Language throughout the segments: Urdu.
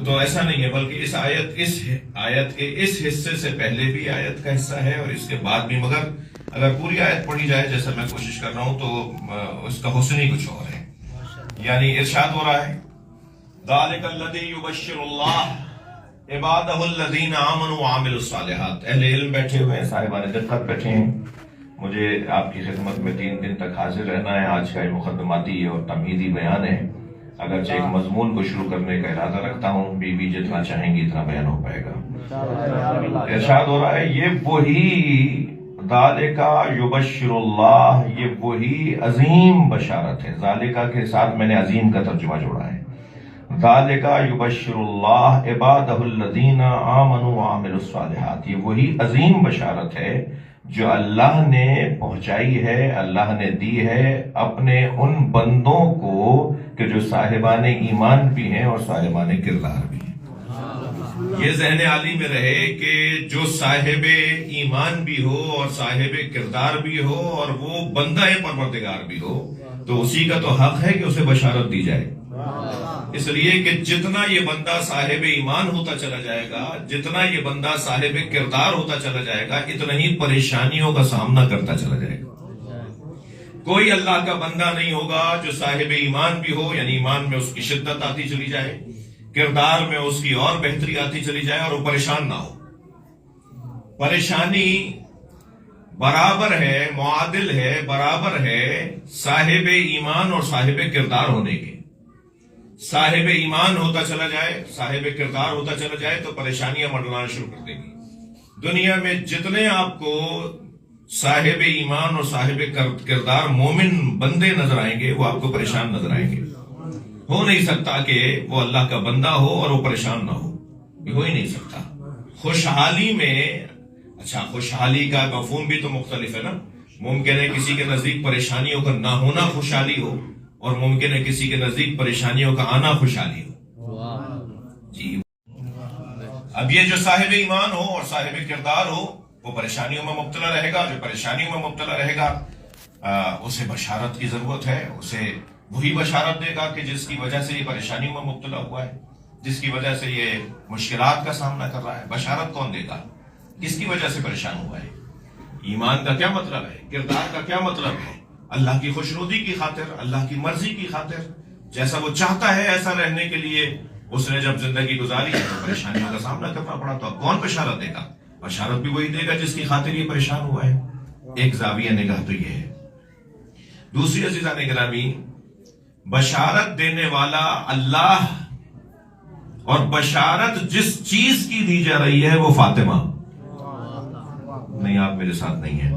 تو ایسا نہیں ہے، بلکہ اس آیت کے اس حصے سے پہلے بھی آیت کا حصہ ہے اور اس کے بعد بھی، مگر اگر پوری آیت پڑھی جائے جیسا میں کوشش کر رہا ہوں تو اس کا حسن ہی کچھ اور ہے. یعنی ارشاد ہو رہا ہے ذالک الذی یبشر اللہ عبادہ الذین آمنوا وعملوا الصالحات. اہل علم بیٹھے ہوئے ہیں، صاحبان دقت بیٹھے ہیں. مجھے آپ کی خدمت میں 3 دن تک حاضر رہنا ہے. آج کا یہ مقدماتی اور تمہیدی بیان ہے. اگرچہ ایک مضمون کو شروع کرنے کا ارادہ رکھتا ہوں، بیوی جتنا چاہیں گی اتنا بیان ہو پائے گا. ارشاد ہو رہا ہے یہ وہی ذالکا یبشر اللہ، یہ وہی عظیم بشارت ہے. ذالکا کے ساتھ میں نے عظیم کا ترجمہ جوڑا ہے. ذالکا یبشر اللہ عبادہ الذین آمنوا وعملوا الصالحات، یہ وہی عظیم بشارت ہے جو اللہ نے پہنچائی ہے، اللہ نے دی ہے اپنے ان بندوں کو کہ جو صاحبان ایمان بھی ہیں اور صاحبان کردار بھی ہیں. یہ ذہن عالی میں رہے کہ جو صاحب ایمان بھی ہو اور صاحب کردار بھی ہو اور وہ بندہ پروردگار بھی ہو تو اسی کا تو حق ہے کہ اسے بشارت دی جائے. اس لیے کہ جتنا یہ بندہ صاحب ایمان ہوتا چلا جائے گا، جتنا یہ بندہ صاحب کردار ہوتا چلا جائے گا، اتنا ہی پریشانیوں کا سامنا کرتا چلا جائے گا. کوئی اللہ کا بندہ نہیں ہوگا جو صاحب ایمان بھی ہو، یعنی ایمان میں اس کی شدت آتی چلی جائے، کردار میں اس کی اور بہتری آتی چلی جائے اور وہ پریشان نہ ہو. پریشانی برابر ہے، معادل ہے، برابر ہے صاحب ایمان اور صاحب کردار ہونے کے. صاحب ایمان ہوتا چلا جائے، صاحب کردار ہوتا چلا جائے تو پریشانیاں منڈلانا شروع کر دیں گی. دنیا میں جتنے آپ کو صاحب ایمان اور صاحب کردار مومن بندے نظر آئیں گے وہ آپ کو پریشان نظر آئیں گے. ہو نہیں سکتا کہ وہ اللہ کا بندہ ہو اور وہ پریشان نہ ہو، یہ ہو ہی نہیں سکتا. خوشحالی میں، اچھا خوشحالی کا مفہوم بھی تو مختلف ہے نا. ممکن ہے کسی کے نزدیک پریشانیوں کا نہ ہونا خوشحالی ہو اور ممکن ہے کسی کے نزدیک پریشانیوں کا آنا خوشحالی ہو. جی اب یہ جو صاحب ایمان ہو اور صاحب کردار ہو وہ پریشانیوں میں مبتلا رہے گا. جو پریشانیوں میں مبتلا رہے گا اسے بشارت کی ضرورت ہے. اسے وہی بشارت دے گا کہ جس کی وجہ سے یہ پریشانیوں میں مبتلا ہوا ہے، جس کی وجہ سے یہ مشکلات کا سامنا کر رہا ہے. بشارت کون دے گا؟ کس کی وجہ سے پریشان ہوا ہے. ایمان کا کیا مطلب ہے؟ کردار کا کیا مطلب ہے؟ اللہ کی خوشنودی کی خاطر، اللہ کی مرضی کی خاطر، جیسا وہ چاہتا ہے ایسا رہنے کے لیے اس نے جب زندگی گزاری ہے تو پریشانیوں کا سامنا کرنا پڑا. تو اب کون بشارت دے گا؟ بشارت بھی وہی دے گا جس کی خاطر یہ پریشان ہوا ہے. ایک زاویہ نگاہ تو یہ ہے. دوسری عزیزان گرامی، بشارت دینے والا اللہ اور بشارت جس چیز کی دی جا رہی ہے وہ فاطمہ. نہیں، آپ میرے ساتھ نہیں ہیں.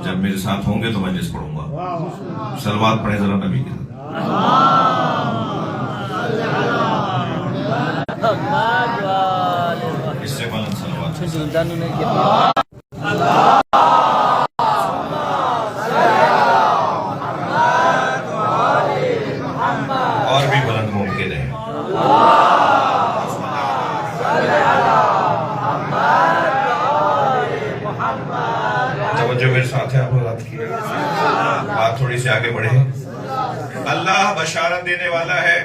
جب میرے ساتھ ہوں گے تو میں جس پڑھوں گا. صلوات پڑھیں ذرا نبی کے ساتھ. اس سے بلند صلوات. اور بھی بلند ممکن ہے. توجہ میرے ساتھ ہے، آپ بات تھوڑی سی آگے بڑھے. اللہ بشارت دینے والا ہے.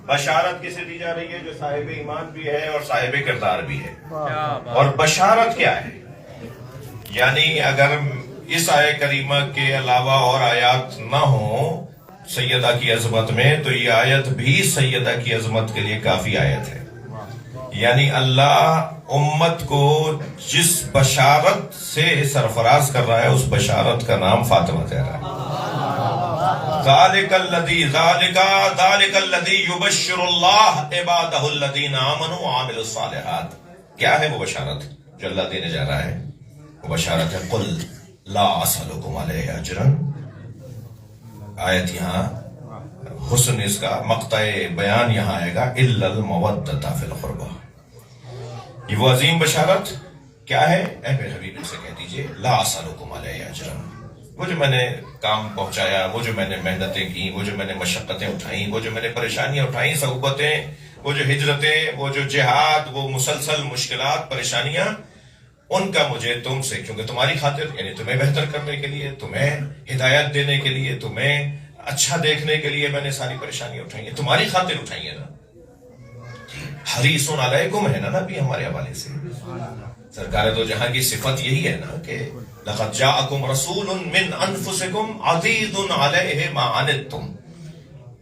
بشارت کسے دی جا رہی ہے؟ جو صاحب ایمان بھی ہے اور صاحب کردار بھی ہے. اور بشارت کیا ہے؟ یعنی اگر اس آیہ کریمہ کے علاوہ اور آیات نہ ہوں سیدہ کی عظمت میں تو یہ آیت بھی سیدہ کی عظمت کے لیے کافی آیت ہے. یعنی اللہ امت کو جس بشارت سے سرفراز کر رہا ہے اس بشارت کا نام فاطمہ دے رہا ہے. ذالک الذی یبشر اللہ عبادہ الذین آمنوا وعملوا الصالحات. کیا ہے وہ بشارت جو اللہ دینے جا رہا ہے؟ وہ بشارت ہے قل لا اسألکم علیہ اجرا. آیت یہاں حسن اس کا مقطع بیان یہاں آئے گا الا المودۃ فی القربہ. یہ وہ عظیم بشارت کیا ہے؟ اے میرے حبیب سے کہہ دیجئے لا اسألکم علیہ اجرا. وہ جو میں نے کام پہنچایا، وہ جو میں نے محنتیں کی، وہ جو میں نے مشقتیں اٹھائیں، وہ جو میں نے پریشانیاں اٹھائیں، صعوبتیں، وہ جو ہجرتیں، وہ جو جہاد، وہ مسلسل مشکلات، پریشانیاں، ان کا مجھے تم سے، کیونکہ تمہاری خاطر، یعنی تمہیں بہتر کرنے کے لیے، تمہیں ہدایت دینے کے لیے، تمہیں اچھا دیکھنے کے لیے میں نے ساری پریشانیاں اٹھائی ہیں، تمہاری خاطر اٹھائی ہیں نا. حریص علیکم ہے نا نبی ہمارے حوالے سے. سرکار دو جہاں کی صفت یہی ہے نا کہ لقد جاءکم رسول من انفسکم عزیز علیہ ما عنتم.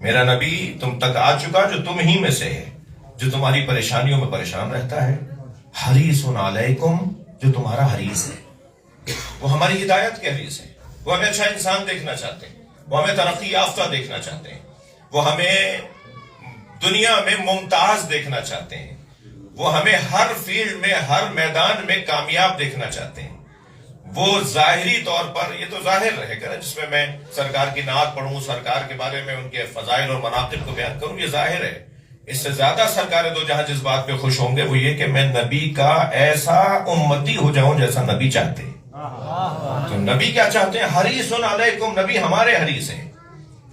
میرا نبی تم تک آ چکا جو تم ہی میں سے ہے، جو تمہاری پریشانیوں میں پریشان رہتا ہے. حریص علیکم، جو تمہارا حریص ہے، وہ ہماری ہدایت کے حریص ہے. وہ ہمیں اچھا انسان دیکھنا چاہتے ہیں، وہ ہمیں ترقی یافتہ دیکھنا چاہتے ہیں، وہ ہمیں دنیا میں ممتاز دیکھنا چاہتے ہیں، وہ ہمیں ہر فیلڈ میں، ہر میدان میں کامیاب دیکھنا چاہتے ہیں. وہ ظاہری طور پر، یہ تو ظاہر رہے گا جس میں سرکار کی نعت پڑھوں، سرکار کے بارے میں ان کے فضائل اور مناقب کو بیان کروں، یہ ظاہر ہے. اس سے زیادہ سرکار دو جہاں جس بات پہ خوش ہوں گے وہ یہ کہ میں نبی کا ایسا امتی ہو جاؤں جیسا نبی چاہتے ہیں. تو نبی کیا چاہتے ہیں؟ حریص علیکم. نبی ہمارے حریص ہیں،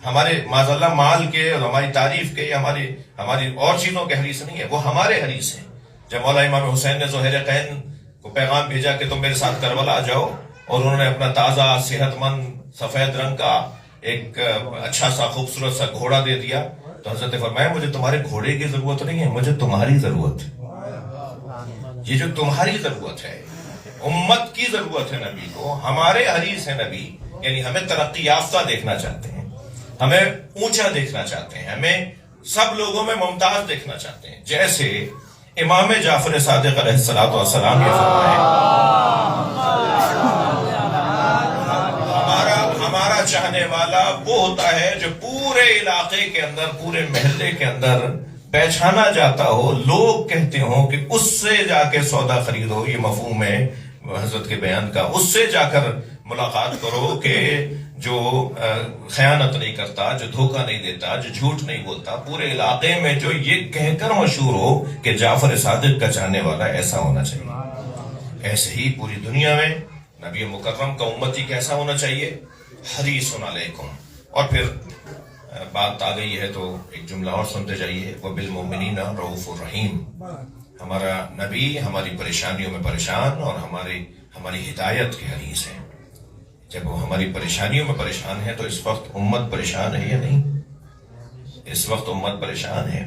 ہمارے معاذ اللہ مال کے اور ہماری تعریف کے، ہماری اور چیزوں کے حریص نہیں ہے، وہ ہمارے حریص ہیں. جب مولا امام حسین نے زہیرقین کو پیغام بھیجا کہ تم میرے ساتھ کربلا آ جاؤ، اور انہوں نے اپنا تازہ صحت مند سفید رنگ کا ایک اچھا سا خوبصورت سا گھوڑا دے دیا، تو حضرت نے فرمایا مجھے تمہارے گھوڑے کی ضرورت نہیں ہے، مجھے تمہاری ضرورت ہے. یہ جو تمہاری ضرورت ہے، امت کی ضرورت ہے نبی کو، ہمارے حریص ہیں نبی. یعنی ہمیں ترقی یافتہ دیکھنا چاہتے ہیں، ہمیں اونچا دیکھنا چاہتے ہیں، ہمیں سب لوگوں میں ممتاز دیکھنا چاہتے ہیں. جیسے امام جعفر صادق علیہ السلام یہ فرمائے، ہمارا چاہنے والا وہ ہوتا ہے جو پورے علاقے کے اندر، پورے محلے کے اندر پہچانا جاتا ہو، لوگ کہتے ہوں کہ اس سے جا کے سودا خریدو. یہ مفہوم ہے حضرت کے بیان کا. اس سے جا کر ملاقات کرو کہ جو خیانت نہیں کرتا، جو دھوکہ نہیں دیتا، جو جھوٹ نہیں بولتا، پورے علاقے میں جو یہ کہہ کر مشہور ہو کہ جعفر صادق کا چاہنے والا ایسا ہونا چاہیے. ایسے ہی پوری دنیا میں نبی مکرم کا امتی کیسا ہونا چاہیے؟ حریص علیکم. اور پھر بات آ گئی ہے تو ایک جملہ اور سنتے جائیے، وَبِالْمُؤْمِنِينَ رَءُوفٌ رَحِيمٌ. ہمارا نبی ہماری پریشانیوں میں پریشان اور ہماری ہدایت کے حریص ہیں. جب وہ ہماری پریشانیوں میں پریشان ہے تو اس وقت امت پریشان ہے یا نہیں؟ اس وقت امت پریشان ہے.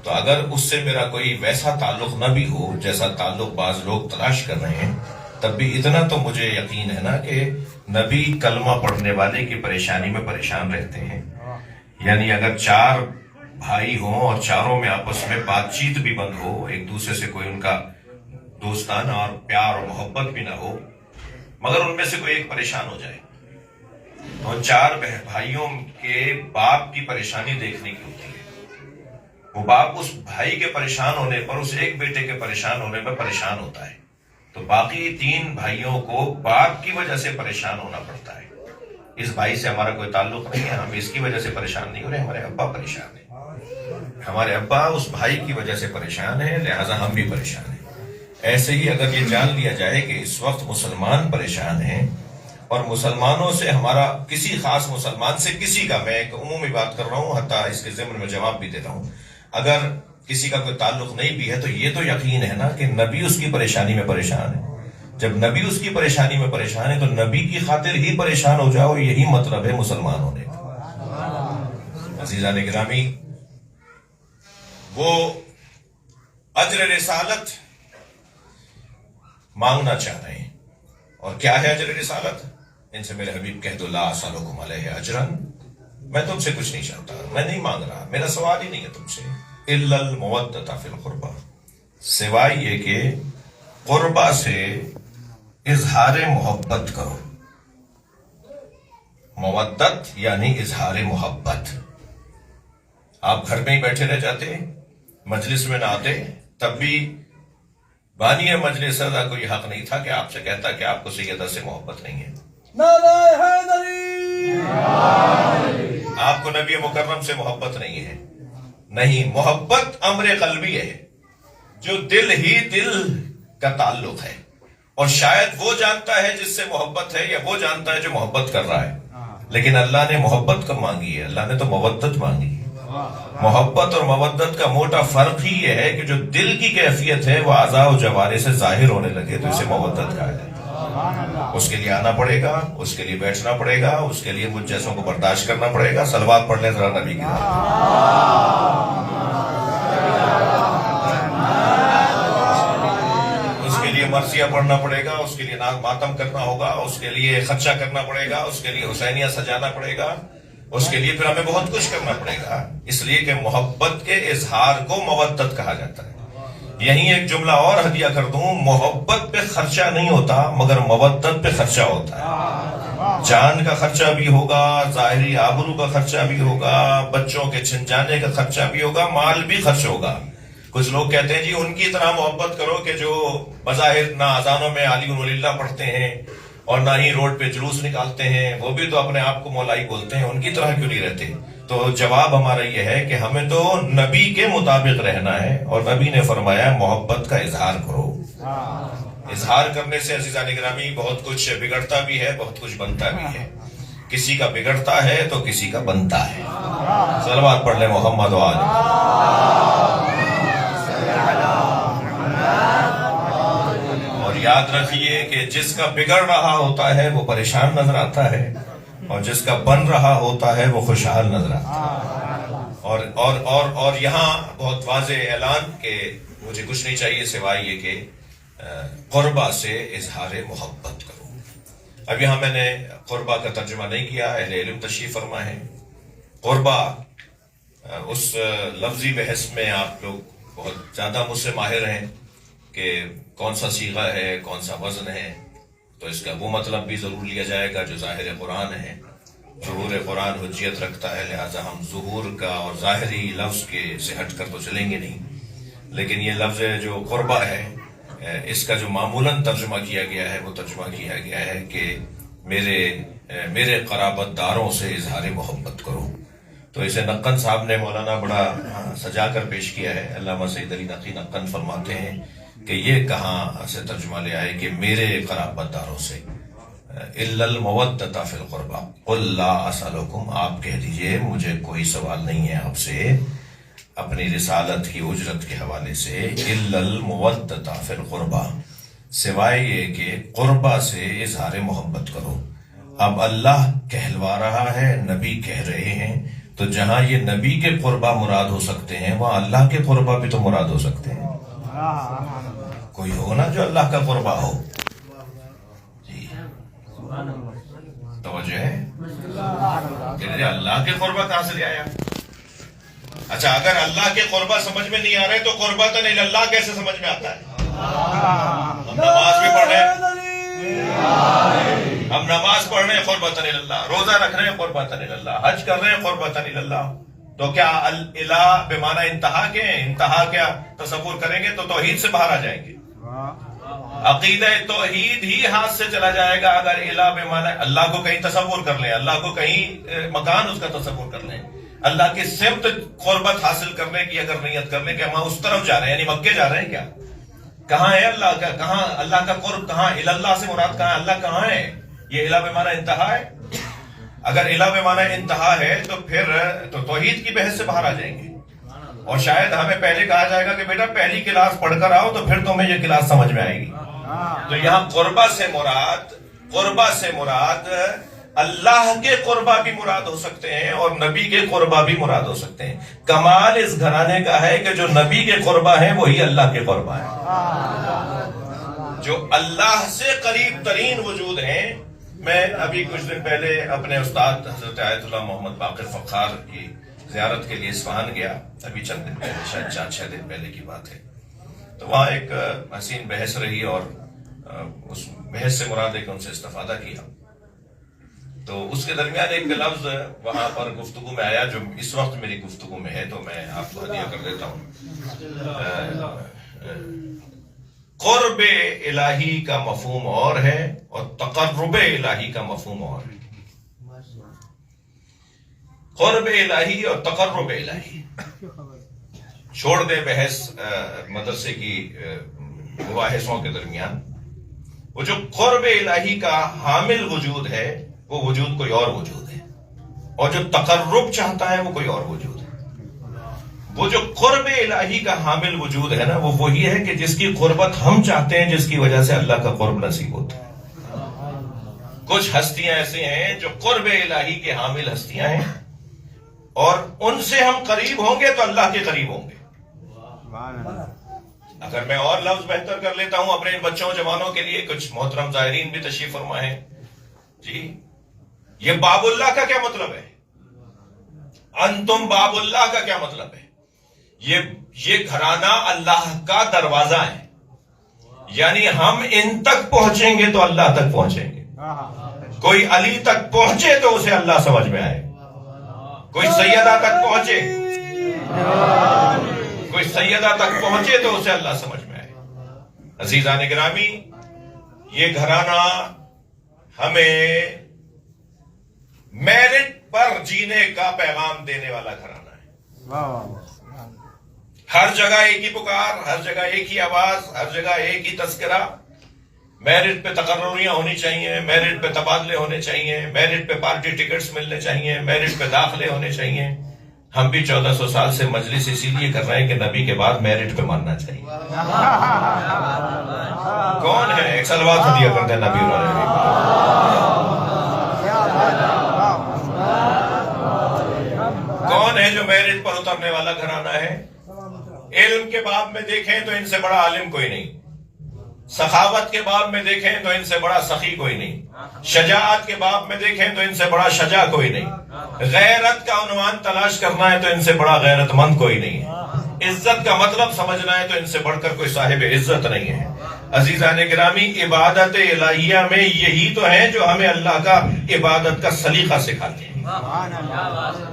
تو اگر اس سے میرا کوئی ویسا تعلق نہ بھی ہو جیسا تعلق بعض لوگ تلاش کر رہے ہیں، تب بھی اتنا تو مجھے یقین ہے نا کہ نبی کلمہ پڑھنے والے کی پریشانی میں پریشان رہتے ہیں. یعنی اگر 4 بھائی ہوں اور چاروں میں آپس میں بات چیت بھی بند ہو، ایک دوسرے سے کوئی ان کا دوستانہ اور پیار اور محبت بھی نہ ہو، مگر ان میں سے کوئی ایک پریشان ہو جائے، تو ان 4 بھائیوں کے باپ کی پریشانی دیکھنے کی ہوتی ہے. وہ باپ اس بھائی کے پریشان ہونے پر، اس ایک بیٹے کے پریشان ہونے پر پریشان ہوتا ہے، تو باقی 3 بھائیوں کو باپ کی وجہ سے پریشان ہونا پڑتا ہے. اس بھائی سے ہمارا کوئی تعلق نہیں ہے، ہم اس کی وجہ سے پریشان نہیں ہو رہے، ہمارے ابا پریشان ہیں، ہمارے ابا اس بھائی کی وجہ سے پریشان ہیں، لہٰذا ہم بھی پریشان ہیں. ایسے ہی اگر یہ جان لیا جائے کہ اس وقت مسلمان پریشان ہیں، اور مسلمانوں سے ہمارا کسی خاص مسلمان سے کسی کا، میں ایک عمومی بات کر رہا ہوں، حتیٰ اس کے ضمن میں جواب بھی دے رہا ہوں، اگر کسی کا کوئی تعلق نہیں بھی ہے تو یہ تو یقین ہے نا کہ نبی اس کی پریشانی میں پریشان ہے. جب نبی اس کی پریشانی میں پریشان ہے تو نبی کی خاطر ہی پریشان ہو جاؤ، یہی مطلب ہے مسلمان ہونے کا. عزیزان گرامی، وہ اجر رسالت مانگنا چاہ رہے ہیں. اور کیا ہے اجر رسالت؟ ان سے میرے حبیب کہہ دو لا اسألکم علیہ اجرا، میں تم سے کچھ نہیں چاہتا، میں نہیں مانگ رہا، میرا سوال ہی نہیں ہے تم سے. الا المودۃ فی القربہ، سوائے یہ کہ قربہ سے اظہار محبت کرو. مودت یعنی اظہار محبت. آپ گھر میں ہی بیٹھے رہ جاتے، مجلس میں نہ آتے، تب بھی بانی مجلس کا کوئی حق نہیں تھا کہ آپ سے کہتا کہ آپ کو سیدہ سے محبت نہیں ہے. آپ کو نبی مکرم سے محبت نہیں ہے. نہیں، محبت امر قلبی ہے، جو دل ہی دل کا تعلق ہے، اور شاید وہ جانتا ہے جس سے محبت ہے، یا وہ جانتا ہے جو محبت کر رہا ہے. لیکن اللہ نے محبت کب مانگی ہے؟ اللہ نے تو مودت مانگی ہے. محبت اور مودت کا موٹا فرق ہی یہ ہے کہ جو دل کی کیفیت ہے وہ اعضاء و جوارح سے ظاہر ہونے لگے تو اسے مودت کہا جائے. اس کے لیے آنا پڑے گا، اس کے لیے بیٹھنا پڑے گا، اس کے لیے مجھ جیسوں کو برداشت کرنا پڑے گا. صلوات پڑھ لیں ذرا نبی کی. اس کے لیے مرثیہ پڑھنا پڑے گا، اس کے لیے ناز ماتم کرنا ہوگا، اس کے لیے خدشہ کرنا پڑے گا، اس کے لیے حسینیہ سجانا پڑے گا، اس کے لیے پھر ہمیں بہت کچھ کرنا پڑے گا. اس لیے کہ محبت کے اظہار کو مودت کہا جاتا ہے. یہیں ایک جملہ اور ہدیہ کر دوں، محبت پہ خرچہ نہیں ہوتا مگر مودت پہ خرچہ ہوتا ہے. جان کا خرچہ بھی ہوگا، ظاہری آبرو کا خرچہ بھی ہوگا، بچوں کے چھن جانے کا خرچہ بھی ہوگا، مال بھی خرچ ہوگا. کچھ لوگ کہتے ہیں جی ان کی طرح محبت کرو کہ جو بظاہر نہ اذانوں میں علی ولی اللہ پڑھتے ہیں اور نہ ہی روڈ پہ جلوس نکالتے ہیں، وہ بھی تو اپنے آپ کو مولائی بولتے ہیں، ان کی طرح کیوں نہیں رہتے؟ تو جواب ہمارا یہ ہے کہ ہمیں تو نبی کے مطابق رہنا ہے، اور نبی نے فرمایا محبت کا اظہار کرو. اظہار کرنے سے عزیزان گرامی بہت کچھ بگڑتا بھی ہے، بہت کچھ بنتا بھی ہے. کسی کا بگڑتا ہے تو کسی کا بنتا ہے. صلوات پڑھ لیں محمد و آل. اور یاد رکھیے کہ جس کا بگڑ رہا ہوتا ہے وہ پریشان نظر آتا ہے، اور جس کا بن رہا ہوتا ہے وہ خوشحال نظر آتا ہے. اور یہاں بہت واضح اعلان کہ مجھے کچھ نہیں چاہیے سوائے یہ کہ قربہ سے اظہار محبت کرو. اب یہاں میں نے قربہ کا ترجمہ نہیں کیا، اہل علم تشریف فرما ہے. قربہ اس لفظی بحث میں آپ لوگ بہت زیادہ مجھ سے ماہر ہیں کہ کون سا صیغہ ہے، کون سا وزن ہے. تو اس کا وہ مطلب بھی ضرور لیا جائے گا جو ظاہر قرآن ہے. ظہور قرآن حجیت رکھتا ہے، لہذا ہم ظہور کا اور ظاہری لفظ کے سے ہٹ کر تو چلیں گے نہیں. لیکن یہ لفظ جو قربہ ہے، اس کا جو معمولاً ترجمہ کیا گیا ہے وہ ترجمہ کیا گیا ہے کہ میرے قرابت داروں سے اظہار محبت کرو. تو اسے نقن صاحب نے مولانا بڑا سجا کر پیش کیا ہے. علامہ سید علی نقی نقن فرماتے ہیں کہ یہ کہاں سے ترجمہ لے آئے کہ میرے قرابت داروں سے. الا المودۃ فی القربى قل لا اسألکم، آپ کہہ دیجئے مجھے کوئی سوال نہیں ہے آپ سے اپنی رسالت کی اجرت کے حوالے سے. الا المودۃ فی القربى، سوائے یہ کہ قربہ سے اظہار محبت کرو. اب اللہ کہلوا رہا ہے، نبی کہہ رہے ہیں، تو جہاں یہ نبی کے قربہ مراد ہو سکتے ہیں وہاں اللہ کے قربہ بھی تو مراد ہو سکتے ہیں. کوئی ہو نا جو اللہ کا قربہ ہو. جی توجہ ہے کہ اللہ کے قربہ کہاں سے لے آیا؟ اچھا، اگر اللہ کے قربہ سمجھ میں نہیں آ رہے تو قربۃ اللہ کیسے سمجھ میں آتا ہے؟ ہم نماز بھی پڑھ رہے ہیں، ہم نماز پڑھ رہے ہیں قربۃ اللہ، روزہ رکھ رہے ہیں قربۃ اللہ، حج کر رہے ہیں قربۃ اللہ. تو کیا الہ بمعنی انتہا کے ہیں؟ انتہا کیا تصور کریں گے تو توحید سے باہر آ جائیں گے. عقیدہ توحید ہی ہاتھ سے چلا جائے گا اگر الہ بمعنی اللہ کو کہیں تصور کر لیں، اللہ کو کہیں مکان اس کا تصور کر لیں، اللہ کی سمت قربت حاصل کرنے کی اگر نیت کر لیں کہ ہم اس طرف جا رہے ہیں، یعنی مکے جا رہے ہیں. کیا کہاں ہے اللہ کا؟ کہاں اللہ کا قرب؟ کہاں اللہ سے مراد کہاں ہے؟ اللہ کہاں ہے؟ یہ الہ بمعنی انتہا ہے. اگر الہ بمعنی انتہا ہے تو پھر تو توحید کی بحث سے باہر آ جائیں گے، اور شاید ہمیں پہلے کہا جائے گا کہ بیٹا پہلی کلاس پڑھ کر آؤ تو پھر تمہیں یہ کلاس سمجھ میں آئے گی. تو یہاں قربہ سے مراد اللہ کے قربہ بھی مراد ہو سکتے ہیں اور نبی کے قربہ بھی مراد ہو سکتے ہیں. کمال اس گھرانے کا ہے کہ جو نبی کے قربہ ہیں وہی اللہ کے قربہ ہیں، جو اللہ سے قریب ترین وجود ہیں. میں ابھی کچھ دن پہلے اپنے استاد حضرت آیت اللہ محمد باقر فخار کی زیارت کے لیے اصفہان گیا، ابھی چند دن پہلے، شاید 4-6 دن پہلے کی بات ہے. تو وہاں ایک حسین بحث رہی اور اس بحث سے مراد ہے کہ ان سے استفادہ کیا. تو اس کے درمیان ایک لفظ وہاں پر گفتگو میں آیا جو اس وقت میری گفتگو میں ہے، تو میں آپ کو ہدیہ کر دیتا ہوں. قرب الہی کا مفہوم اور ہے اور تقرب الہی کا مفہوم اور ہے. قرب الہی اور تقرب الہی چھوڑ دے بحث مدرسے کی مباحثوں کے درمیان. وہ جو قرب الہی کا حامل وجود ہے وہ وجود کوئی اور وجود ہے، اور جو تقرب چاہتا ہے وہ کوئی اور وجود ہے. وہ جو قرب الہی کا حامل وجود ہے نا، وہ وہی ہے کہ جس کی قربت ہم چاہتے ہیں، جس کی وجہ سے اللہ کا قرب نصیب ہوتا ہے. کچھ ہستیاں ایسے ہیں جو قرب الہی کے حامل ہستیاں ہیں، اور ان سے ہم قریب ہوں گے تو اللہ کے قریب ہوں گے۔ اگر میں اور لفظ بہتر کر لیتا ہوں اپنے بچوں جوانوں کے لیے، کچھ محترم زائرین بھی تشریف فرما ہے جی، یہ باب اللہ کا کیا مطلب ہے؟ انتم باب اللہ کا کیا مطلب ہے؟ یہ گھرانہ اللہ کا دروازہ ہے، یعنی ہم ان تک پہنچیں گے تو اللہ تک پہنچیں گے۔ کوئی علی تک پہنچے تو اسے اللہ سمجھ میں آئے، کوئی سیدہ تک پہنچے، کوئی سیدہ تک پہنچے تو اسے اللہ سمجھ میں آئے۔ عزیزان گرامی، یہ گھرانہ ہمیں میرٹ پر جینے کا پیغام دینے والا گھرانہ ہے۔ ہر جگہ ایک ہی پکار، ہر جگہ ایک ہی آواز، ہر جگہ ایک ہی تذکرہ۔ میرٹ پہ تقرریاں ہونی چاہیے، میرٹ پہ تبادلے ہونے چاہیے، میرٹ پہ پارٹی ٹکٹس ملنے چاہیے، میرٹ پہ داخلے ہونے چاہیے۔ ہم بھی 1400 سال سے مجلس اسی لیے کر رہے ہیں کہ نبی کے بعد میرٹ پہ ماننا چاہیے۔ کون ہے ایک صلوات ہدیہ کرتے ہیں نبی علیہ؟ کون ہے جو میرٹ پر اترنے والا گھرانہ ہے؟ علم کے باب میں دیکھیں تو ان سے بڑا عالم کوئی نہیں، سخاوت کے باب میں دیکھیں تو ان سے بڑا سخی کوئی نہیں، شجاعت کے باب میں دیکھیں تو ان سے بڑا شجاع کوئی نہیں، غیرت کا عنوان تلاش کرنا ہے تو ان سے بڑا غیرت مند کوئی نہیں ہے، عزت کا مطلب سمجھنا ہے تو ان سے بڑھ کر کوئی صاحب عزت نہیں ہے۔ عزیزان گرامی، عبادت الہیہ میں یہی تو ہیں جو ہمیں اللہ کا عبادت کا سلیقہ سکھاتے ہیں۔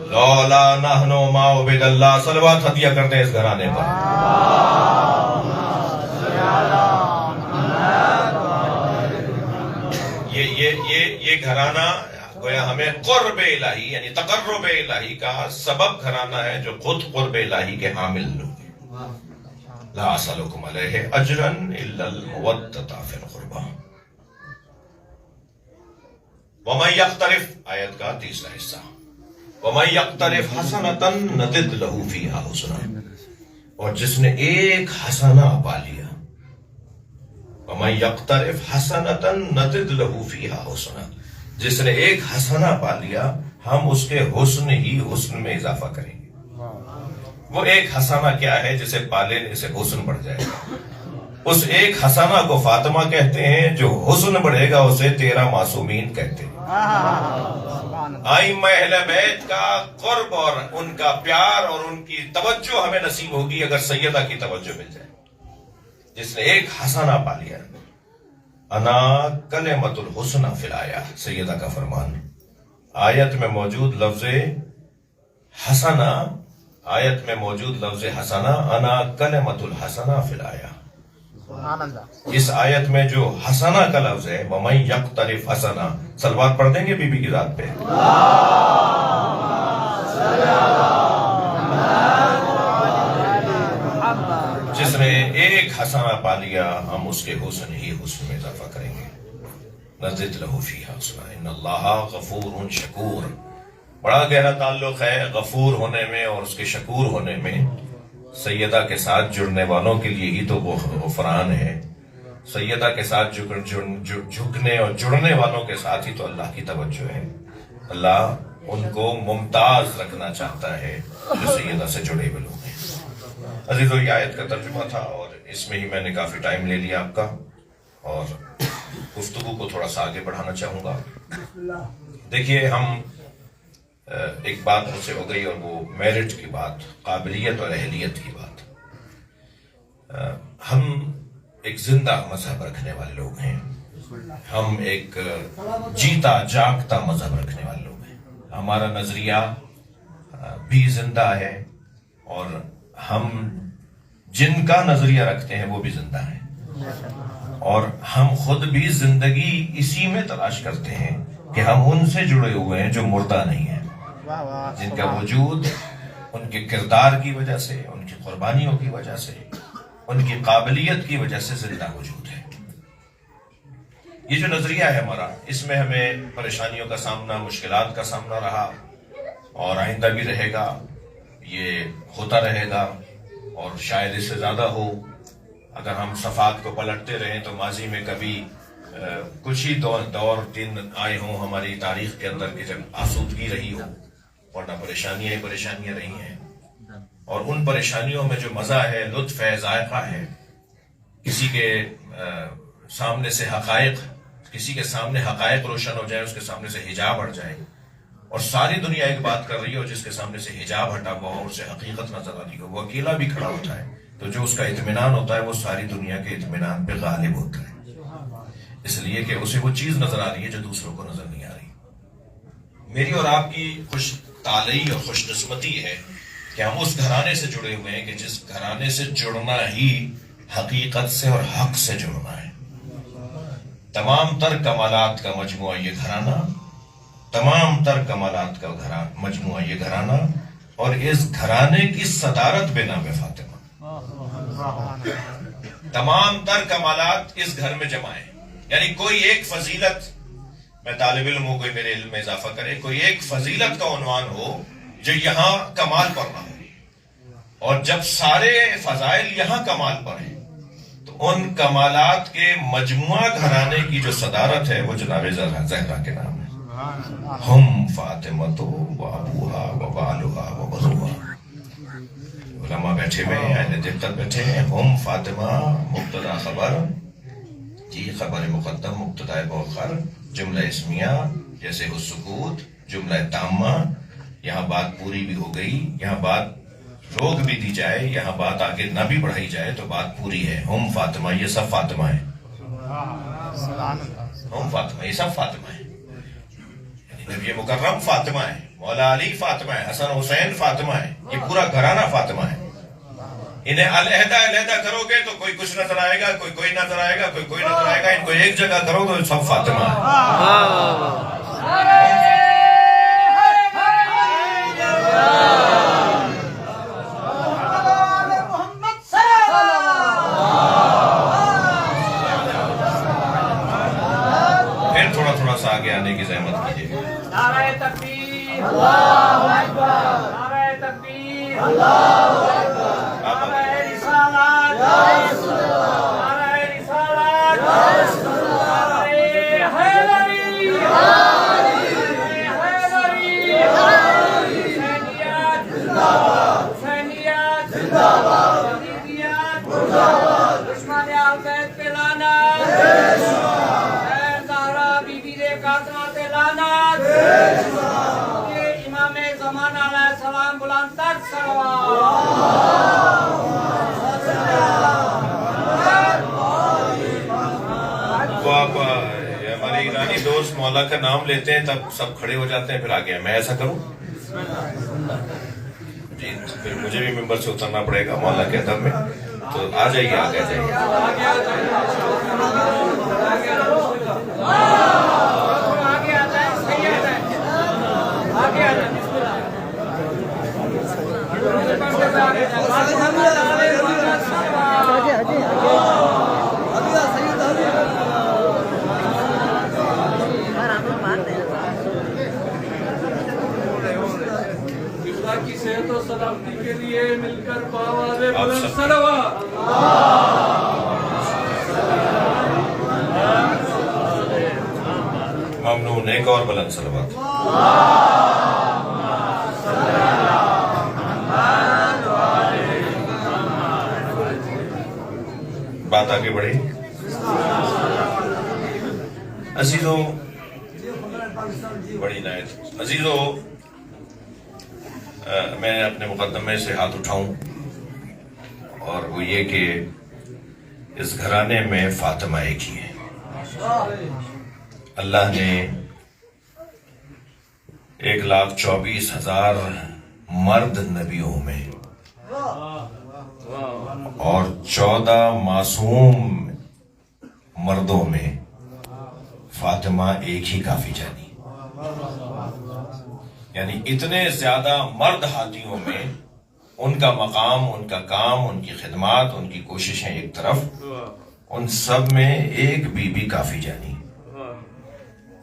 لولا نحن ما عبد اللہ، صلوات ہدیہ کرتے ہیں اس گھرانے پر۔ یہ گھرانہ گویا ہمیں قرب الہی یعنی تقرب الہی کا سبب گھرانہ ہے، جو خود قرب الہی کے حامل لوگ ہیں۔ لا اسألکم علیہ اجرا الا المودۃ فی القربى۔ ومن یقترف، آیت کا تیسرا حصہ، ومن یقترف حسنۃ نزد لہ فیہا حسنا، اور جس نے ایک حسنہ پا لیا، ومن یقترف حسنۃ نزد لہ فیہا حسنا، جس نے ایک حسنہ پا لیا ہم اس کے حسن ہی حسن میں اضافہ کریں گے۔ وہ ایک حسنہ کیا ہے؟ جسے پا لینے سے حسن بڑھ جائے گا۔ اس ایک حسنہ کو فاطمہ کہتے ہیں، جو حسن بڑھے گا اسے 13 معصومین کہتے ہیں۔ ائمہ اہل بیت کا قرب اور ان کا پیار اور ان کی توجہ ہمیں نصیب ہوگی اگر سیدہ کی توجہ مل جائے، جس نے ایک حسنہ پا لیا۔ انا کلمۃ الحسنى فی الآیہ، سیدہ کا فرمان۔ آیت میں موجود لفظ حسنہ، آیت میں موجود لفظ حسنہ، انا کلمۃ الحسنى فی الآیہ، اس آیت میں جو حسنہ کا لفظ ہے، ومن یقترف حسنہ، صلوات پڑھ دیں گے بی بی کی ذات پہ؟ جس نے ایک حسنہ پا لیا ہم اس کے حسن ہی حسن میں اضافہ کریں گے۔ نزد لہ فیہا حسنا ان اللہ غفور شکور۔ بڑا گہرا تعلق ہے غفور ہونے میں اور اس کے شکور ہونے میں۔ سیدہ کے ساتھ جڑنے والوں کے لیے ہی تو وہ غفران ہے، سیدہ کے ساتھ جھکنے اور جڑنے والوں کے ساتھ ہی تو اللہ کی توجہ ہے۔ اللہ ان کو ممتاز رکھنا چاہتا ہے جو سیدہ سے جڑے ہوئے لوگ ہیں۔ عزیزو، یہ آیت کا ترجمہ تھا اور اس میں ہی میں نے کافی ٹائم لے لیا آپ کا، اور گفتگو کو تھوڑا سا آگے بڑھانا چاہوں گا۔ دیکھیے، ہم ایک بات مجھ سے ہو گئی اور وہ میرٹ کی بات، قابلیت اور اہلیت کی بات۔ ہم ایک زندہ مذہب رکھنے والے لوگ ہیں، ہم ایک جیتا جاگتا مذہب رکھنے والے لوگ ہیں۔ ہمارا نظریہ بھی زندہ ہے اور ہم جن کا نظریہ رکھتے ہیں وہ بھی زندہ ہیں، اور ہم خود بھی زندگی اسی میں تلاش کرتے ہیں کہ ہم ان سے جڑے ہوئے ہیں جو مردہ نہیں ہیں، جن کا وجود ان کے کردار کی وجہ سے، ان کی قربانیوں کی وجہ سے، ان کی قابلیت کی وجہ سے زندہ وجود ہے۔ یہ جو نظریہ ہے ہمارا، اس میں ہمیں پریشانیوں کا سامنا، مشکلات کا سامنا رہا اور آئندہ بھی رہے گا، یہ ہوتا رہے گا اور شاید اس سے زیادہ ہو۔ اگر ہم صفحات کو پلٹتے رہیں تو ماضی میں کبھی کچھ ہی دور دن آئے ہوں ہماری تاریخ کے اندر کہ جب آسودگی رہی ہو، ورنہ پریشانیاں ہی پریشانیاں رہی ہیں، اور ان پریشانیوں میں جو مزہ ہے، لطف ہے، ذائقہ ہے، کسی کے سامنے سے حقائق، کسی کے سامنے حقائق روشن ہو جائے، اس کے سامنے سے حجاب ہٹ جائے، اور ساری دنیا ایک بات کر رہی ہو، جس کے سامنے سے حجاب ہٹا ہوا ہو، اسے حقیقت نظر آ رہی ہو، وہ اکیلا بھی کھڑا ہوتا ہے، تو جو اس کا اطمینان ہوتا ہے وہ ساری دنیا کے اطمینان پہ غالب ہوتا ہے، اس لیے کہ اسے وہ چیز نظر آ رہی ہے جو دوسروں کو نظر نہیں آ رہی۔ میری اور آپ کی خوش طالعی اور خوش قسمتی ہے کہ ہم اس گھرانے سے جڑے ہوئے ہیں کہ جس گھرانے سے جڑنا ہی حقیقت سے اور حق سے جڑنا ہے۔ تمام تر کمالات کا مجموعہ یہ گھرانہ، تمام تر کمالات کا مجموعہ یہ گھرانہ، اور اس گھرانے کی صدارت بے نام فاطمہ۔ تمام تر کمالات اس گھر میں جمع ہیں، یعنی کوئی ایک فضیلت، میں طالب علم ہوں، کوئی میرے علم میں اضافہ کرے، کوئی ایک فضیلت کا عنوان ہو جو یہاں کمال پر نہ ہو، اور جب سارے فضائل یہاں کمال پر ہیں تو ان کمالات کے مجموعہ گھرانے کی جو صدارت ہے وہ جناب زہرا کے نام ہے۔ ہم فاطمۃ و ابوہا و بالھا و بنوہا۔ علماء بیٹھے ہوئے ہیں، اہل دقت بیٹھے ہیں۔ ہم فاطمہ مبتدا خبر، جی خبر مقدم مبتدا مؤخر، جملہ اسمیہ جیسے ہو سکوت، جملہ تامہ، یہاں بات پوری بھی ہو گئی، یہاں بات روک بھی دی جائے، یہاں بات آگے نہ بھی بڑھائی جائے تو بات پوری ہے۔ ہم فاطمہ، یہ سب فاطمہ ہے، ہم فاطمہ، یہ سب فاطمہ ہے، نبی مکرم فاطمہ ہے، مولا علی فاطمہ ہے، حسن حسین فاطمہ ہے، یہ پورا گھرانہ فاطمہ ہے۔ انہیں علیحدہ علیحدہ کرو گے تو کوئی کچھ نظر آئے گا، کوئی نظر آئے گا، کوئی نظر آئے گا، ان کو ایک جگہ کرو تو سب فاطمہ ہے۔ پھر تھوڑا سا آگے آنے کی زحمت کیجیے۔ نعرہ تکبیر، اللہ اکبر، نعرہ تکبیر، اللہ اکبر، نعرہ رسالت، نعرہ رسالت، نعرہ حیدری، حیدری، حسینیت زندہ باد، حسینیت زندہ باد، یزیدیت مردہ باد، دشمن اہل بیت پہ لعنت، زہرا بی بی قاسمہ پہ لعنت، یہ امام زمان علیہ السلام بلند تر تو آپ ہمارے ایرانی دوست مولا کا نام لیتے ہیں تب سب کھڑے ہو جاتے ہیں، پھر آگے میں ایسا کروں جی، پھر مجھے بھی ممبر سے اترنا پڑے گا مولا کے ادب میں، تو آ جائیے، آگے جائیے۔ کی صحت و سلامتی کے لیے مل کر بآواز بلند صلوات۔ ممنون، ایک اور بلند صلوات۔ بات آگے بڑھی۔ عزیزوں، بڑی عنایت، عزیزوں، میں اپنے مقدمے سے ہاتھ اٹھاؤں، اور وہ یہ کہ اس گھرانے میں فاطمہ ایک ہی ہے۔ اللہ نے 1,24,000 مرد نبیوں میں اور 14 معصوم مردوں میں فاطمہ ایک ہی کافی جانی، یعنی اتنے زیادہ مرد ہاتھیوں میں ان کا مقام، ان کا کام، ان کی خدمات، ان کی کوششیں ایک طرف، ان سب میں ایک بی بی کافی جانی۔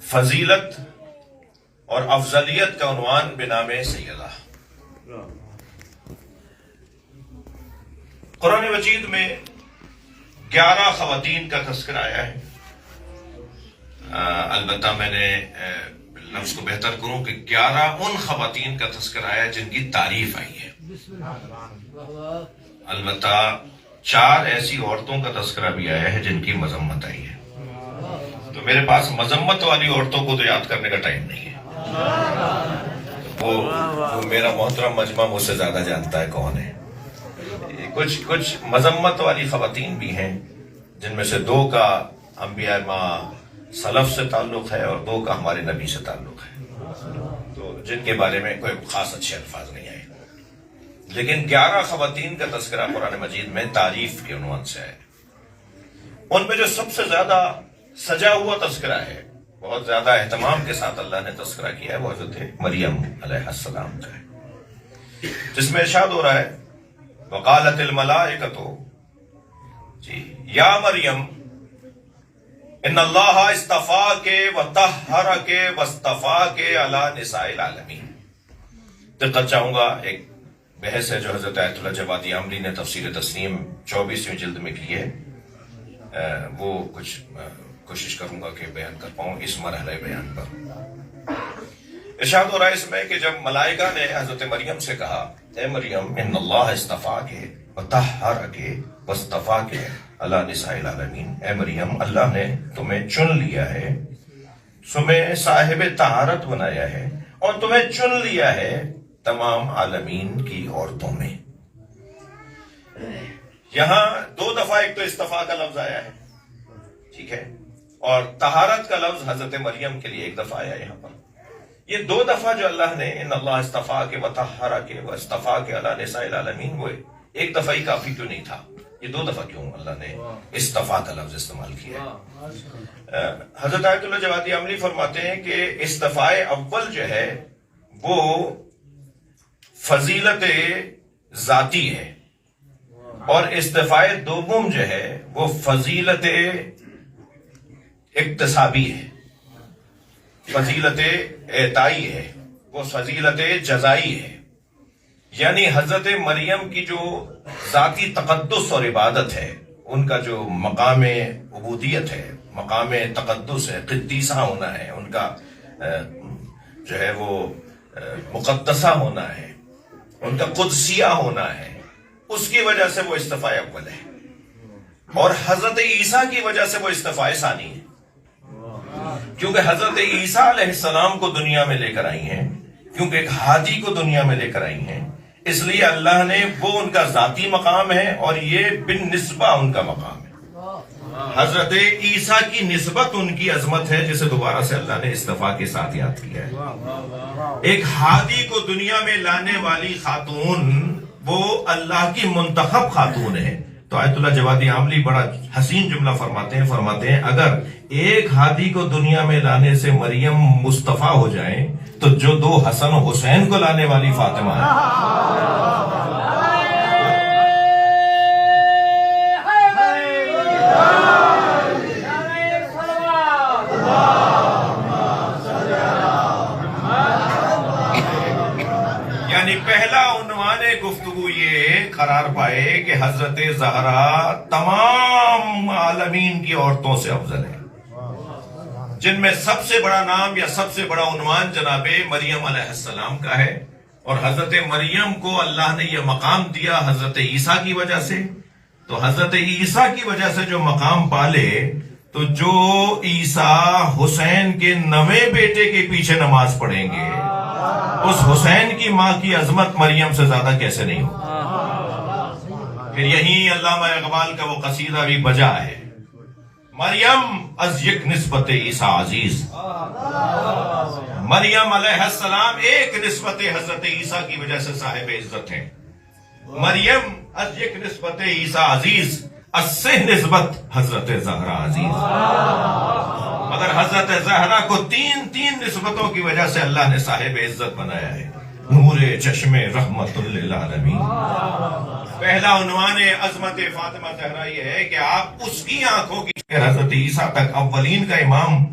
فضیلت اور افضلیت کا عنوان بنام سیدہ۔ قرآن مجید میں 11 خواتین کا تذکرہ آیا ہے، البتہ میں نے لفظ کو بہتر کروں کہ 11 ان خواتین کا تذکرہ آیا جن کی تعریف آئی ہے، البتہ 4 ایسی عورتوں کا تذکرہ بھی آیا ہے جن کی مذمت آئی ہے۔ تو میرے پاس مذمت والی عورتوں کو تو یاد کرنے کا ٹائم نہیں ہے، وہ میرا محترم مجمع مجھ سے زیادہ جانتا ہے کون ہے۔ کچھ مذمت والی خواتین بھی ہیں جن میں سے 2 کا انبیاء ماں سلف سے تعلق ہے اور 2 کا ہمارے نبی سے تعلق ہے، تو جن کے بارے میں کوئی خاص اچھے الفاظ نہیں آئے، لیکن 11 خواتین کا تذکرہ قرآن مجید میں تعریف کے عنوان سے ہے۔ ان میں جو سب سے زیادہ سجا ہوا تذکرہ ہے، بہت زیادہ اہتمام کے ساتھ اللہ نے تذکرہ کیا ہے، وہ حضرت مریم علیہ السلام کا ہے، جس میں ارشاد ہو رہا ہے وقالت الملائکۃ جی یا مریم ان اللہ اصطفاک وطہرک واصطفاک علی نساء العالمین۔ دقت چاہوں گا، ایک بحث ہے جو حضرت آیت اللہ جوادی عاملی نے تفسیر تسنیم 24ویں جلد میں کی ہے، وہ کچھ کوشش کروں گا کہ بیان کر پاؤں اس مرحلہ بیان پر۔ ارشاد ہو رہا ہے اس میں کہ جب ملائکہ نے حضرت مریم سے کہا اے مریم ان اللہ اصطفاک وطہرک واصطفاک علی نساء العالمین، اے مریم اللہ نے تمہیں چن لیا ہے، تمہیں صاحب طہارت بنایا ہے اور تمہیں چن لیا ہے تمام عالمین کی عورتوں میں۔ یہاں 2 دفعہ ایک تو اصطفاء کا لفظ آیا ہے، ٹھیک ہے، اور طہارت کا لفظ حضرت مریم کے لیے 1 دفعہ آیا یہاں پر۔ یہ 2 دفعہ جو اللہ نے ان اللہ اصطفاک وطہرک واصطفاک علی نساء العالمین، وہ 1 دفعہ ہی کافی کیوں نہیں تھا؟ یہ 2 دفعہ کیوں اللہ نے اصطفاء کا لفظ استعمال کیا ہے؟ حضرت آیت اللہ جوادی عملی فرماتے ہیں کہ اصطفاء اول جو ہے وہ فضیلت ذاتی ہے، اور اصطفاء دوم جو ہے وہ فضیلت اکتسابی ہے، فضیلت اعطائی ہے، وہ فضیلت جزائی ہے۔ یعنی حضرت مریم کی جو ذاتی تقدس اور عبادت ہے، ان کا جو مقام عبودیت ہے، مقام تقدس ہے، قدیسہ ہونا ہے، ان کا جو ہے وہ مقدسہ ہونا ہے، ان کا قدسیہ ہونا ہے، اس کی وجہ سے وہ اصطفاء اول ہے، اور حضرت عیسیٰ کی وجہ سے وہ اصطفاء ثانی ہے، کیونکہ حضرت عیسیٰ علیہ السلام کو دنیا میں لے کر آئی ہیں، کیونکہ ایک ہادی کو دنیا میں لے کر آئی ہیں، اس لیے اللہ نے وہ ان کا ذاتی مقام ہے اور یہ بالنسبہ ان کا مقام ہے۔ حضرت عیسیٰ کی نسبت ان کی عظمت ہے، جسے دوبارہ سے اللہ نے اصطفاء کے ساتھ یاد کیا ہے۔ ایک ہادی کو دنیا میں لانے والی خاتون وہ اللہ کی منتخب خاتون ہے۔ تو آیت اللہ جوادی عاملی بڑا حسین جملہ فرماتے ہیں اگر ایک ہادی کو دنیا میں لانے سے مریم مصطفیٰ ہو جائیں تو جو 2 حسن و حسین کو لانے والی فاطمہ ہے۔ یعنی پہلا عنوان گفتگو یہ قرار پائے کہ حضرت زہرا تمام عالمین کی عورتوں سے افضل ہے، جن میں سب سے بڑا نام یا سب سے بڑا عنوان جناب مریم علیہ السلام کا ہے، اور حضرت مریم کو اللہ نے یہ مقام دیا حضرت عیسیٰ کی وجہ سے۔ تو حضرت عیسیٰ کی وجہ سے جو مقام پالے، تو جو عیسیٰ حسین کے 9ویں بیٹے کے پیچھے نماز پڑھیں گے، اس حسین کی ماں کی عظمت مریم سے زیادہ کیسے نہیں ہو؟ پھر یہی علامہ اقبال کا وہ قصیدہ بھی بجا ہے، مریم از یک نسبت عیسیٰ عزیز۔ مریم علیہ السلام ایک نسبت حضرت عیسیٰ کی وجہ سے صاحب عزت ہیں۔ مریم از یک نسبت عیسیٰ عزیز، از سے نسبت حضرت زہرا عزیز۔ مگر حضرت زہرا کو 3 نسبتوں کی وجہ سے اللہ نے صاحب عزت بنایا ہے۔ نور چشم رحمت للعالمین، پہلا عنوان عظمت فاطمہ زہرا یہ ہے کہ آپ اس کی آنکھوں کی حضرت عیسیٰ تک اولین کا امام،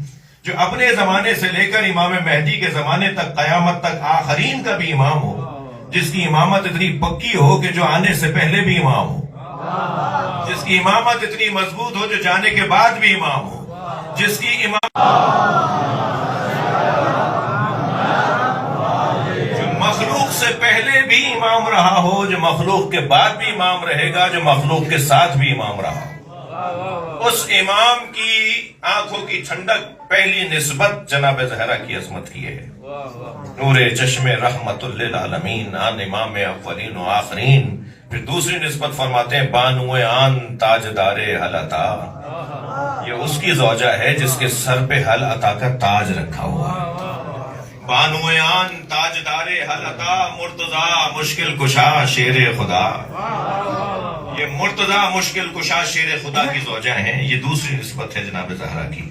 جو اپنے زمانے سے لے کر امام مہدی کے زمانے تک قیامت تک آخرین کا بھی امام ہو، جس کی امامت اتنی پکی ہو کہ جو آنے سے پہلے بھی امام ہو، جس کی امامت اتنی مضبوط ہو جو جانے کے بعد بھی امام ہو، جس کی امام جو مخلوق سے پہلے بھی امام رہا ہو، جو مخلوق کے بعد بھی امام رہے گا، جو مخلوق کے ساتھ بھی امام رہا ہو، اس امام کی آنکھوں کی ٹھنڈک پہلی نسبت جناب زہرا کی عظمت کی ہے۔ نور چشم رحمت للعالمین، آن امام اولین و آخرین۔ پھر دوسری نسبت فرماتے ہیں بانو آن تاجدار حل عطا، یہ اس کی زوجہ ہے جس کے سر پہ حل عطا کا تاج رکھا ہوا ہے۔ بانو آن تاجدار حل عطا، مرتضی مشکل کشا شیر خدا، یہ مرتضی مشکل کشا شیر خدا کی زوجہ ہیں۔ یہ دوسری نسبت ہے جناب زہرا کی۔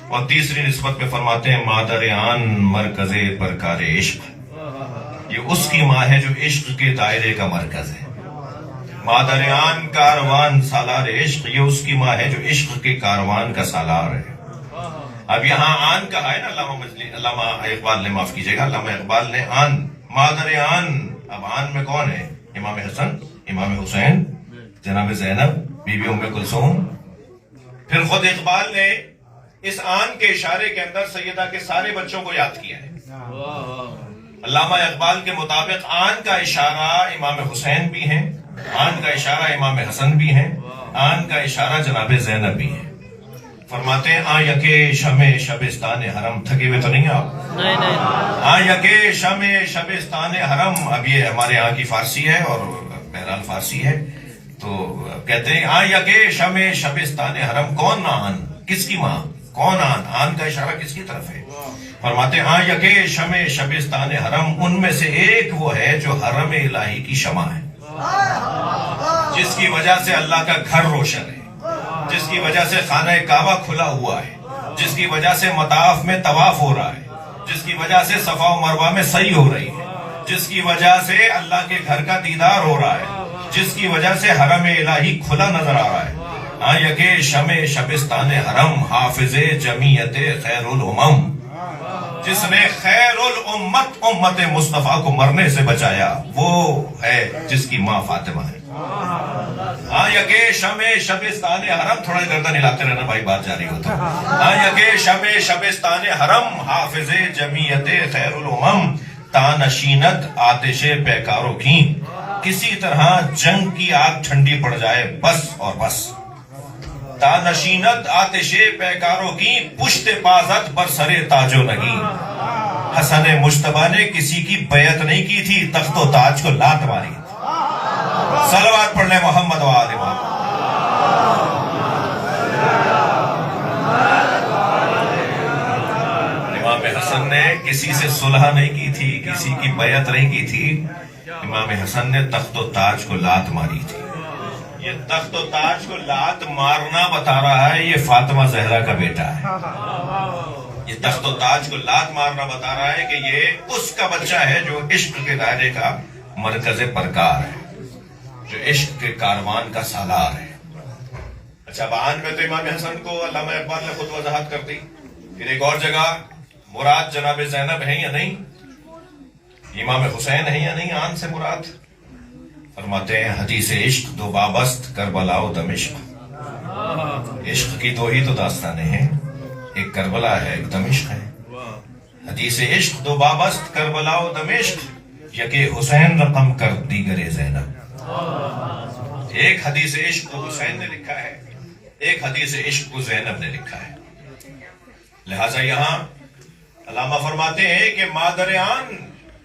اور تیسری نسبت میں فرماتے ہیں مادر آن مرکز پرکار عشق، یہ اس کی ماں ہے جو عشق کے دائرے کا مرکز ہے۔ مادر آن کاروان سالار عشق، یہ اس کی ماں ہے جو عشق کے کاروان کا سالار ہے۔ اب یہاں آن کہا ہے نا علامہ اقبال نے، معاف کیجئے گا، علامہ اقبال نے آن، مادر آن، اب آن میں کون ہے؟ امام حسن، امام حسین، جناب زینب، بی بی ام کلثوم۔ پھر خود اقبال نے اس آن کے اشارے کے اندر سیدہ کے سارے بچوں کو یاد کیا ہے۔ علامہ اقبال کے مطابق آن کا اشارہ امام حسین بھی ہیں، آن کا اشارہ امام حسن بھی ہیں، آن کا اشارہ جناب زینب بھی ہیں۔ فرماتے ہیں آ یکے شمع شبستان حرم، تھکے ہوئے تو نہیں آپ؟ آ یکے شمع شبستان حرم، اب یہ ہمارے یہاں کی فارسی ہے اور بہرحال فارسی ہے، تو کہتے ہیں آ یکے شمع شبستان حرم، کون آن، کس کی ماں، کون آن، آن کا اشارہ کس کی طرف ہے؟ فرماتے ہیں آن یکے شمع شبستان حرم، ان میں سے ایک وہ ہے جو حرم الہی کی شمع ہے، جس کی وجہ سے اللہ کا گھر روشن ہے، جس کی وجہ سے خانہ کعبہ کھلا ہوا ہے، جس کی وجہ سے مطاف میں طواف ہو رہا ہے، جس کی وجہ سے صفا و مروہ میں سعی ہو رہی ہے، جس کی وجہ سے اللہ کے گھر کا دیدار ہو رہا ہے، جس کی وجہ سے حرم الہی کھلا نظر آ رہا ہے۔ ہاں یکے شمع شبستان حرم، حافظ جمیعت خیر الامم، جس نے خیر الامت امت مصطفیٰ کو مرنے سے بچایا، وہ ہے جس کی ماں فاطمہ ہے۔ ہاں یکے شمع شبستان حرم، تھوڑا گردن ہلاتے رہنا بھائی، بات جاری ہوتا۔ ہاں یکے شمع شبستان حرم، حافظ جمیعت خیر الامم، تانشینت آتش پیکاروں کی، کسی طرح جنگ کی آگ ٹھنڈی پڑ جائے بس اور بس۔ تانشینت آتش پیکاروں کی، پشت پازت بر سر تاج و نگین، حسن مجتبیٰ نے کسی کی بیعت نہیں کی تھی، تخت و تاج کو لات ماری تھی۔ صلوات پڑھ لیں محمد و آل محمد۔ امام حسن نے کسی سے صلح نہیں کی تھی، کسی کی بیعت نہیں کی تھی، امام حسن نے تخت و تاج کو لات ماری تھی۔ یہ تخت و تاج کو لات مارنا بتا رہا ہے یہ فاطمہ زہرا کا بیٹا ہے، یہ تخت و تاج کو لات مارنا بتا رہا ہے کہ یہ اس کا بچہ ہے جو عشق کے دائرے کا مرکز پرکار ہے، جو عشق کے کاروان کا سالار ہے۔ اچھا، آن میں تو امام حسن کو علامہ اقبال نے خود وضاحت کر دی۔ پھر ایک اور جگہ مراد جناب زینب ہیں یا نہیں، امام حسین ہیں یا نہیں آن سے مراد؟ فرماتے ہیں حدیث عشق دو بابست کربلا و دمشق، عشق کی دو ہی تو داستانیں ہیں، ایک کربلا ہے ایک دمشق ہے۔ حدیث عشق دو بابست کربلا و دمشق، یکے حسین رقم کر دیگر زینب۔ ایک حدیث عشق کو حسین نے لکھا ہے، ایک حدیث عشق کو زینب نے لکھا ہے۔ لہٰذا یہاں علامہ فرماتے ہیں کہ مادر آن،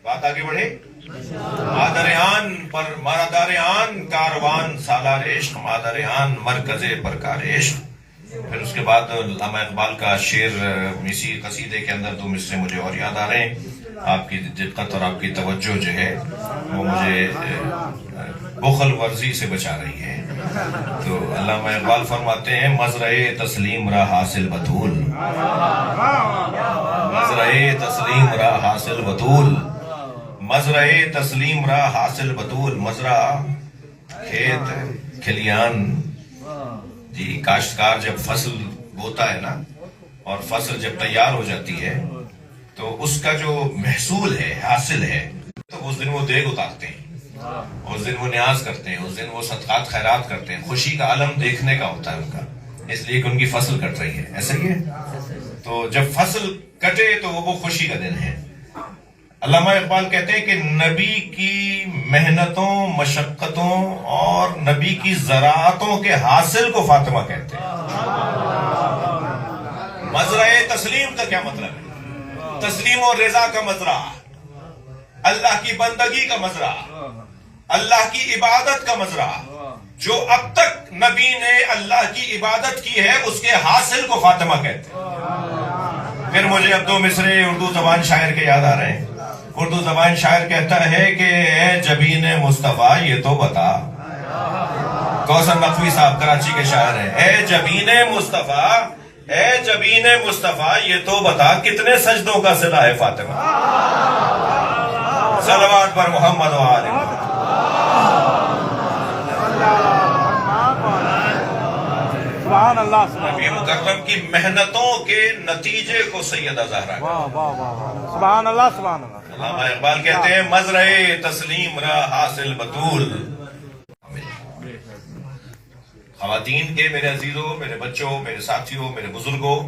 بات آگے بڑھے، مادر آن پر مادر آن کاروان سالار عشق، مادر آن مرکز پرکار عشق۔ پھر اس کے بعد علامہ اقبال کا شعر اسی قصیدے کے اندر دو مصرے مجھے اور یاد آ رہے ہیں، آپ کی دقت اور آپ کی توجہ جو ہے وہ مجھے بخل ورزی سے بچا رہی ہے۔ تو علامہ اقبال فرماتے ہیں مزرعے تسلیم را حاصل بطول، مزرعے تسلیم را حاصل بطول، مزرعے تسلیم را حاصل بطول، مزرعہ کھیت کھلیان، جی کاشتکار جب فصل بوتا ہے نا اور فصل جب تیار ہو جاتی ہے تو اس کا جو محصول ہے، حاصل ہے، تو اس دن وہ دیگ اتارتے ہیں، اس دن وہ نیاز کرتے ہیں، اس دن وہ صدقات خیرات کرتے ہیں، خوشی کا عالم دیکھنے کا ہوتا ہے ان کا، اس لیے کہ ان کی فصل کٹ رہی ہے، ایسا ہی ہے۔ تو جب فصل کٹے تو وہ خوشی کا دن ہے. علامہ اقبال کہتے ہیں کہ نبی کی محنتوں، مشقتوں اور نبی کی زراعتوں کے حاصل کو فاطمہ کہتے ہیں. مزرعہ تسلیم کا کیا مطلب ہے؟ تسلیم و رضا کا مزرعہ، اللہ کی بندگی کا مزرعہ، اللہ کی عبادت کا مزرعہ. جو اب تک نبی نے اللہ کی عبادت کی ہے اس کے حاصل کو فاطمہ کہتے ہیں. پھر مجھے اب دو مصرے اردو زبان شاعر کے یاد آ رہے ہیں. اردو زبان شاعر کہتا ہے کہ اے جبین مصطفیٰ یہ تو بتا. کوثر نقوی صاحب کراچی کے شاعر ہیں. اے جبین مصطفیٰ، اے جبین مصطفیٰ یہ تو بتا کتنے سجدوں کا صلہ ہے فاطمہ. صلوات پر محمد و آل محمد. سبحان اللہ. نبی مکرم کی محنتوں کے نتیجے کو سیدہ زہرا. سبحان اللہ سبحان اللہ. علامہ اقبال کہتے ہیں مزرعہ تسلیم را حاصل بطول. خواتین کے میرے عزیزوں، میرے بچوں، میرے ساتھیوں، میرے بزرگوں،